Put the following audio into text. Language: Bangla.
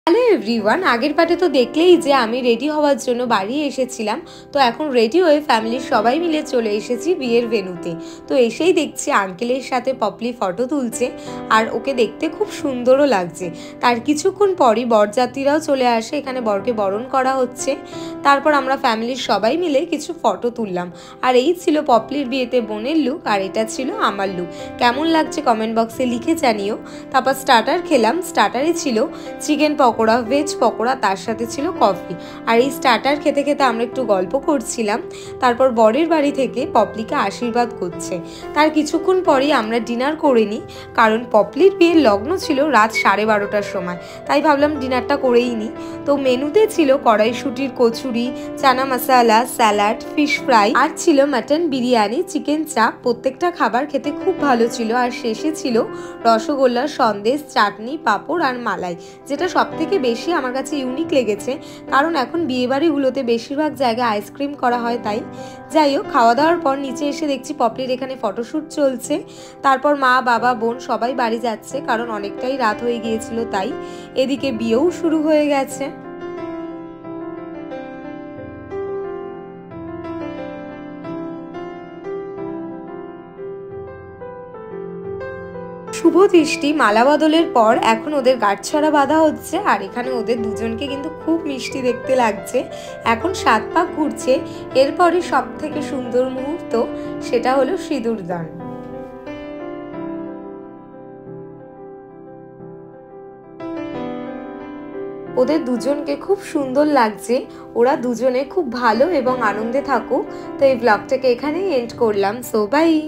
হ্যালো এভরিওয়ান, আগের পার্টে তো দেখলেই যে আমি রেডি হওয়ার জন্য বাড়ি এসেছিলাম। তো এখন রেডি হয়ে ফ্যামিলির সবাই মিলে চলে এসেছি বিয়ের ভেন্যুতে। তো এসেই দেখছি আঙ্কেলের সাথে পপলি ফটো তুলছে, আর ওকে দেখতে খুব সুন্দরও লাগছে। তার কিছুক্ষণ পরই বরযাত্রীরাও চলে আসে, এখানে বরকে বরণ করা হচ্ছে। তারপর আমরা ফ্যামিলির সবাই মিলে কিছু ফটো তুললাম। আর এই ছিল পপলির বিয়েতে বোনের লুক, আর এটা ছিল আমার লুক। কেমন লাগছে কমেন্ট বক্সে লিখে জানিও। তারপর স্টার্টার খেলাম। স্টার্টারে ছিল চিকেন পকোড়া, ভেজ পকোড়া, তার সাথে ছিল কফি। আর এই স্টার্টার খেতে খেতে আমরা একটু গল্প করছিলাম। তারপর বরের বাড়ি থেকে পপলিকে আশীর্বাদ করছে। তার কিছুক্ষণ পরেই আমরা ডিনার করে নিই, কারণ পপলির বিয়ের লগ্ন ছিল রাত 12:30টার সময়, তাই ভাবলাম ডিনারটা করেই নিই। তো মেনুতে ছিল কড়াইশুটির কচুরি, চানা মশালা, স্যালাড, ফিশ ফ্রাই, আর ছিল মাটন বিরিয়ানি, চিকেন চাপ। প্রত্যেকটা খাবার খেতে খুব ভালো ছিল। আর শেষে ছিল রসগোল্লা, সন্দেশ, চাটনি, পাঁপড় আর মালাই, যেটা সব থেকে বেশি আমার কাছে ইউনিক লেগেছে, কারণ এখন বিয়েবাড়িগুলোতে বেশিরভাগ জায়গায় আইসক্রিম করা হয়। তাই যাই হোক, খাওয়া দাওয়ার পর নিচে এসে দেখছি পপলির এখানে ফটোশ্যুট চলছে। তারপর মা, বাবা, বোন সবাই বাড়ি যাচ্ছে, কারণ অনেকটাই রাত হয়ে গিয়েছিল। তাই এদিকে বিয়েও শুরু হয়ে গেছে। শুভ দৃষ্টি মালা বদলের পর এখন ওদের গাঁটছড়া বাঁধা হচ্ছে, আর এখানে ওদের দুজনকে কিন্তু খুব মিষ্টি দেখতে লাগছে। এখন 7 পাক ঘুরছে। এরপরে সব থেকে সুন্দর মুহূর্ত, সেটা হলো সিঁদুর দান। ওদের দুজনকে খুব সুন্দর লাগছে। ওরা দুজনে খুব ভালো এবং আনন্দে থাকুক। তো এই ব্লগটাকে এখানেই এন্ড করলাম। So by.